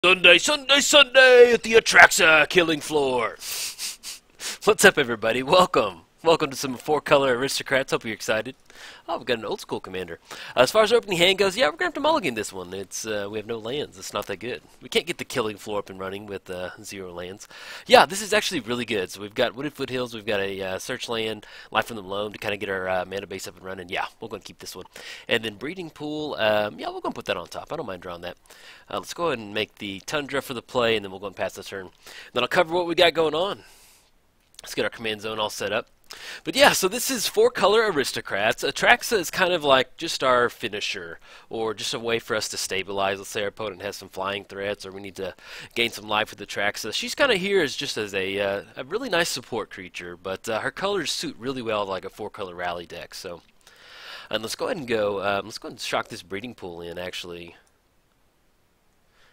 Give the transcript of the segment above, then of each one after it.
Sunday, Sunday, Sunday at the Atraxa killing floor. What's up, everybody? Welcome. Welcome to some four-color aristocrats. Hope you're excited. Oh, we've got an old school commander. As far as opening hand goes, yeah, we're gonna have to mulligan this one. It's we have no lands. It's not that good. We can't get the killing floor up and running with 0 lands. Yeah, this is actually really good. So we've got Wooded Foothills. We've got a search land, Life from the Loam to kind of get our mana base up and running. Yeah, we're going to keep this one. And then Breeding Pool. Yeah, we're going to put that on top. I don't mind drawing that. Let's go ahead and make the Tundra for the play, and then we'll go and pass the turn. Then I'll cover what we got going on. Let's get our command zone all set up. But yeah, so this is four-color aristocrats. Atraxa is kind of like just our finisher, or just a way for us to stabilize. Let's say our opponent has some flying threats, or we need to gain some life with Atraxa. She's kind of here as just as a really nice support creature, but her colors suit really well like a four-color rally deck. So, and let's go ahead and go. Let's go ahead and shock this breeding pool in. Actually,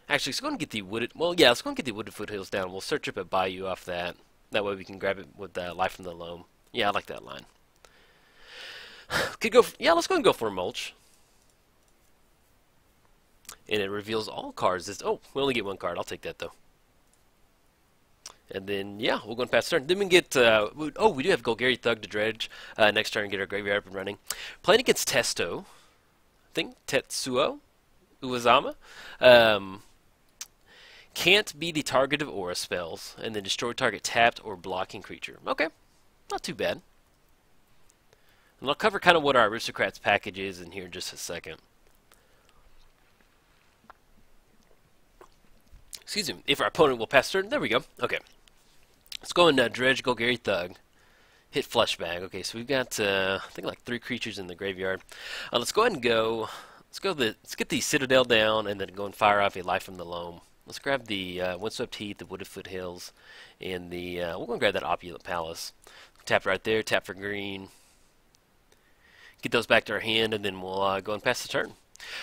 let's go ahead and get the wooded. Well, yeah, let's go ahead and get the wooded foothills down. We'll search up a bayou off that. That way we can grab it with Life from the Loam. Yeah, I like that line. Could go. Yeah, let's go and go for a mulch. And it reveals all cards. Oh, we only get one card. I'll take that though. And then yeah, we'll go and pass turn. Then we can get. Oh, we do have Golgari Thug to dredge next turn and get our graveyard up and running. Playing against Tetsuo Umezawa. Can't be the target of aura spells, and then destroy target tapped or blocking creature. Okay. Not too bad. And I'll cover kind of what our aristocrats package is in here in just a second. Excuse me. If our opponent will pass turn, there we go. Okay. Let's go and dredge Golgari Thug. Hit flush bag. Okay, so we've got I think like 3 creatures in the graveyard. Let's go ahead and go. Let's get the Citadel down and then go and fire off a Life from the Loam. Let's grab the Windswept Heath, the Wooded Foothills, and the we're going to grab that Opulent Palace. Tap right there, tap for green. Get those back to our hand, and then we'll go and pass the turn.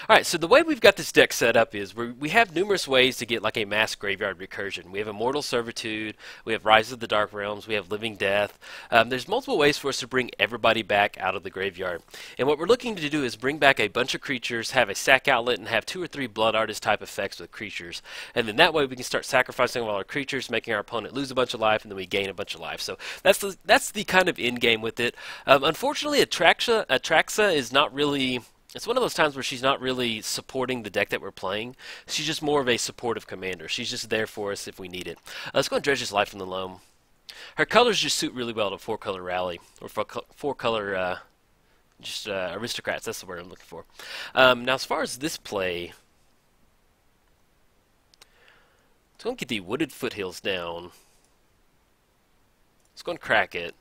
Alright, so the way we've got this deck set up is we have numerous ways to get like a mass graveyard recursion. We have Immortal Servitude, we have Rise of the Dark Realms, we have Living Death. There's multiple ways for us to bring everybody back out of the graveyard. And what we're looking to do is bring back a bunch of creatures, have a sack outlet, and have 2 or 3 Blood Artist type effects with creatures. And then that way we can start sacrificing all our creatures, making our opponent lose a bunch of life, and then we gain a bunch of life. So that's the kind of end game with it. Unfortunately, Atraxa is not really... It's one of those times where she's not really supporting the deck that we're playing. She's just more of a supportive commander. She's just there for us if we need it. Let's go and dredge this Life from the Loam. Her colors just suit really well to 4-color rally, or 4-color aristocrats. That's the word I'm looking for. Now, as far as this play, let's go and get the Wooded Foothills down. Let's go and crack it.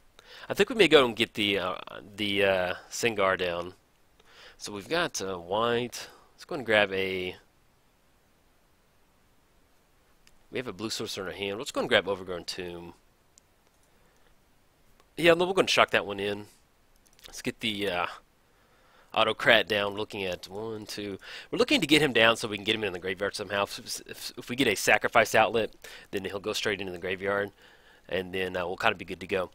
I think we may go and get the Singar down. So we've got white. Let's go ahead and grab a... We have a blue sorcerer in our hand. Let's go ahead and grab Overgrown Tomb. Yeah, we're going to shock that one in. Let's get the Autocrat down. We're looking at 1, 2... We're looking to get him down so we can get him in the graveyard somehow. If we get a sacrifice outlet, then he'll go straight into the graveyard. And then we'll kind of be good to go.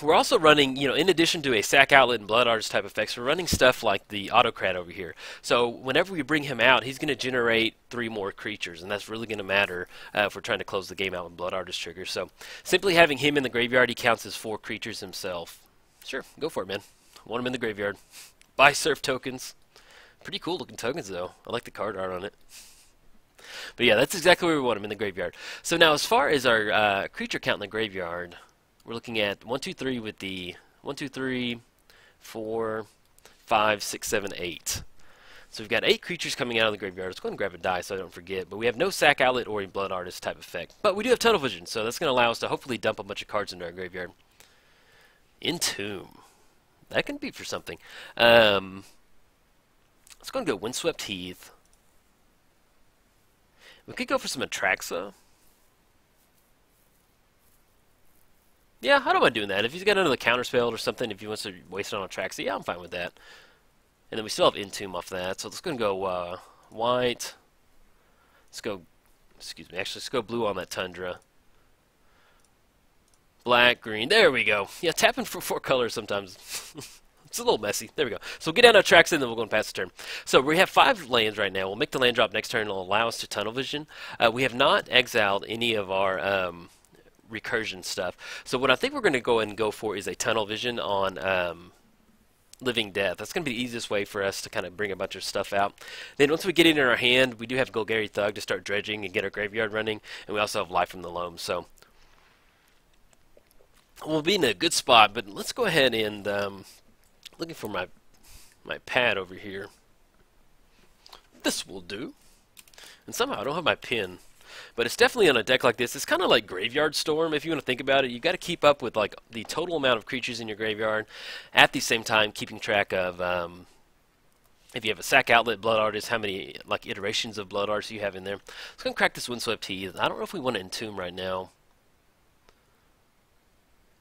We're also running, in addition to a sack outlet and blood artist type effects, we're running stuff like the Autocrat over here. So whenever we bring him out, he's going to generate 3 more creatures, and that's really going to matter if we're trying to close the game out with blood artist triggers. So simply having him in the graveyard, he counts as 4 creatures himself. Sure, go for it, man. Want him in the graveyard. Buy surf tokens. Pretty cool looking tokens, though. I like the card art on it. But yeah, that's exactly where we want him, in the graveyard. So now as far as our creature count in the graveyard, we're looking at 1, 2, 3 with the 1, 2, 3, 4, 5, 6, 7, 8. So we've got 8 creatures coming out of the graveyard. Let's go ahead and grab a die so I don't forget. But we have no sack outlet or a blood artist type effect. But we do have tunnel vision, so that's going to allow us to hopefully dump a bunch of cards into our graveyard. Entomb. That can be for something. Let's go and go Windswept Heath. We could go for some Atraxa. Yeah, I don't mind doing that. If he's got another counterspell or something, if he wants to waste it on Atraxa, yeah, I'm fine with that. And then we still have Entomb off that, so let's go and go white. Let's go, excuse me, actually let's go blue on that Tundra. Black, green, there we go. Yeah, tapping for 4 colors sometimes. It's a little messy. There we go. So we'll get down to Atraxa and then we'll go and pass the turn. So we have 5 lands right now. We'll make the land drop next turn and it'll allow us to tunnel vision. We have not exiled any of our recursion stuff. So what I think we're going to go ahead and go for is a tunnel vision on Living Death. That's going to be the easiest way for us to kind of bring a bunch of stuff out. Then once we get it in our hand, we do have Golgari Thug to start dredging and get our graveyard running. And we also have Life from the Loam. So we'll be in a good spot. But let's go ahead and... looking for my pad over here. This will do. And somehow I don't have my pin. But it's definitely on a deck like this. It's kind of like Graveyard Storm, if you want to think about it. You've got to keep up with like the total amount of creatures in your graveyard, at the same time keeping track of if you have a Sack Outlet, Blood Artist, how many like iterations of Blood Artists you have in there. Let's go and crack this Windswept Heath. I don't know if we want to Entomb right now.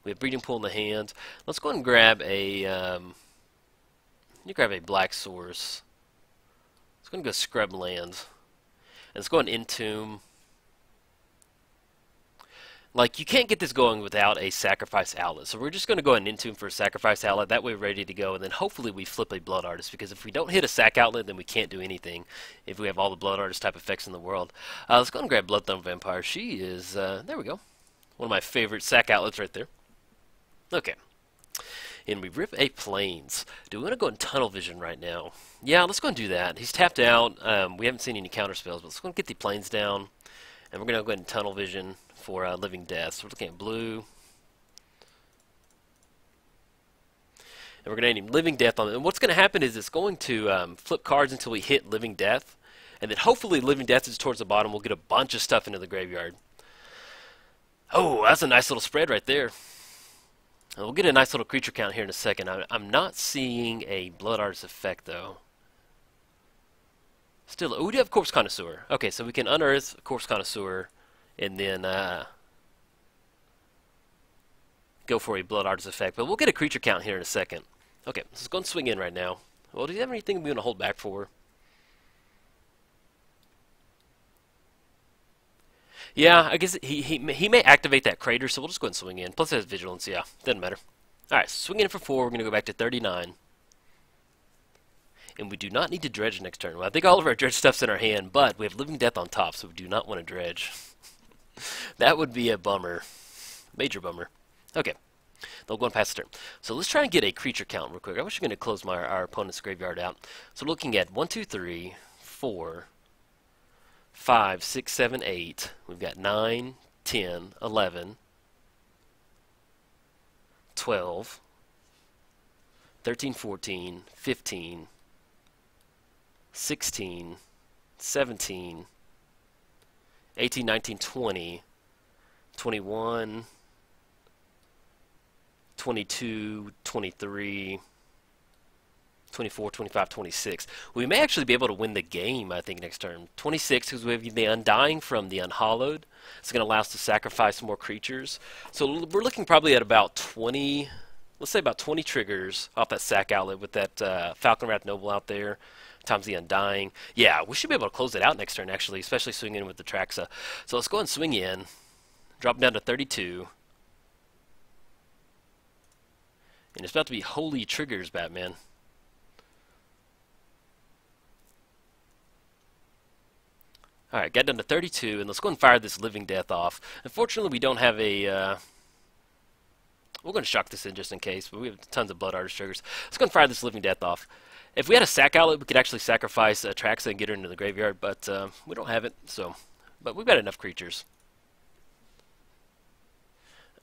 We have Breeding Pool in the hand. Let's go and grab a... you grab a Black Source. Let's go and go Scrub Land. And let's go and Entomb. Like, you can't get this going without a Sacrifice Outlet. So we're just going to go ahead and Entomb for a Sacrifice Outlet. That way we're ready to go. And then hopefully we flip a Blood Artist. Because if we don't hit a Sack Outlet, then we can't do anything. If we have all the Blood Artist type effects in the world. Let's go and grab Blood Thumb Vampire. She is, there we go. One of my favorite Sack Outlets right there. Okay. And we rip a Plains. Do we want to go in Tunnel Vision right now? Yeah, let's go and do that. He's tapped out. We haven't seen any counter spells, but let's go and get the Plains down. And we're going to go ahead and Tunnel Vision for Living Death. So we're looking at blue. And we're going to name Living Death on it. And what's going to happen is it's going to flip cards until we hit Living Death. And then hopefully Living Death is towards the bottom. We'll get a bunch of stuff into the graveyard. Oh, that's a nice little spread right there. And we'll get a nice little creature count here in a second. I'm not seeing a Blood Artist effect, though. Still, oh, we do have Corpse Connoisseur. Okay, so we can unearth Corpse Connoisseur and then go for a Blood Artist effect. But we'll get a creature count here in a second. Okay, let's go and swing in right now. Well, do you have anything we want to hold back for? Yeah, I guess he may activate that Crater, so we'll just go ahead and swing in. Plus it has Vigilance, yeah, doesn't matter. Alright, swing in for 4, we're going to go back to 39. And we do not need to dredge next turn. Well, I think all of our dredge stuff's in our hand, but we have Living Death on top, so we do not want to dredge. That would be a bummer. Major bummer. Okay, they'll go and pass the turn. So let's try and get a creature count real quick. I wish we could close our opponent's graveyard out. So we're looking at 1, 2, 3, 4, 5, 6, 7, 8. We've got 9, 10, 11, 12, 13, 14, 15, 16, 17, 18, 19, 20, 21, 22, 23, 24, 25, 26. We may actually be able to win the game, I think, next turn. 26, because we have the Undying from the Unhallowed. It's going to allow us to sacrifice more creatures. So we're looking probably at about 20, let's say about 20 triggers off that Sack Outlet with that Falcon Wrath Noble out there, times the Undying. Yeah, we should be able to close it out next turn, actually, especially swinging in with the Atraxa. So let's go and swing in, drop down to 32. And it's about to be holy triggers, Batman. Alright, got down to 32, and let's go and fire this Living Death off. Unfortunately, we don't have a... we're going to shock this in just in case, but we have tons of Blood Artist triggers. Let's go and fire this Living Death off. If we had a Sack Outlet, we could actually sacrifice Atraxa and get her into the graveyard, but we don't have it, so... But we've got enough creatures.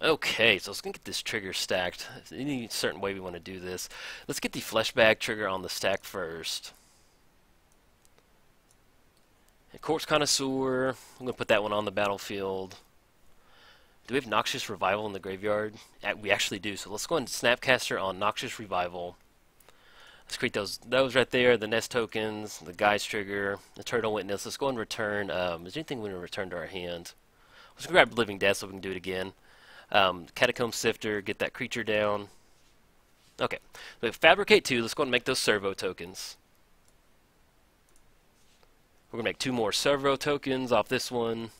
Okay, so let's go get this trigger stacked. Any certain way we want to do this. Let's get the Fleshbag trigger on the stack first. Corpse Connoisseur, I'm going to put that one on the battlefield. Do we have Noxious Revival in the graveyard? We actually do, so let's go and Snapcaster on Noxious Revival. Let's create those right there, the Nest tokens, the Guy's trigger, the Turtle Witness. Let's go and return, is there anything we want to return to our hand? Let's grab Living Death so we can do it again. Catacomb Sifter, get that creature down. Okay, we have Fabricate 2, let's go and make those Servo tokens. We're going to make 2 more Servo tokens off this one.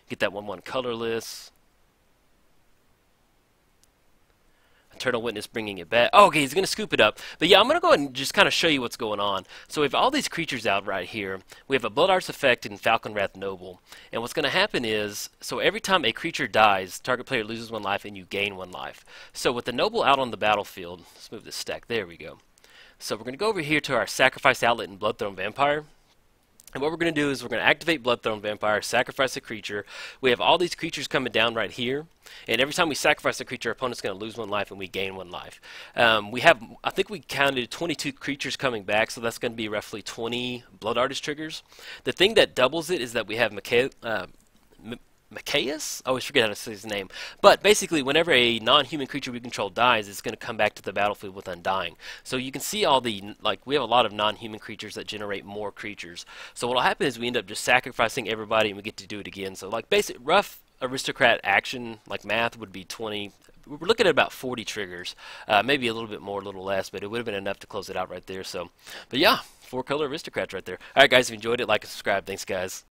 Get that 1/1 colorless. Eternal Witness bringing it back. Oh, okay, he's going to scoop it up. But yeah, I'm going to go ahead and just kind of show you what's going on. So we have all these creatures out right here. We have a Blood Arts effect in Falcon Wrath Noble. And what's going to happen is, so every time a creature dies, target player loses 1 life and you gain 1 life. So with the Noble out on the battlefield, let's move this stack. There we go. So we're going to go over here to our Sacrifice Outlet and Bloodthorn Vampire. And what we're going to do is we're going to activate Bloodthorn Vampire, sacrifice a creature. We have all these creatures coming down right here. And every time we sacrifice a creature, our opponent's going to lose 1 life and we gain 1 life. We have, I think we counted 22 creatures coming back, so that's going to be roughly 20 Blood Artist triggers. The thing that doubles it is that we have Macias? I always forget how to say his name. But basically, whenever a non-human creature we control dies, it's going to come back to the battlefield with Undying. So you can see all the, like, we have a lot of non-human creatures that generate more creatures. So what will happen is we end up just sacrificing everybody and we get to do it again. So, like, basic, rough aristocrat action, like math, would be 20. We're looking at about 40 triggers. Maybe a little bit more, a little less, but it would have been enough to close it out right there. So, but yeah, 4-color aristocrats right there. All right, guys, if you enjoyed it, like and subscribe. Thanks, guys.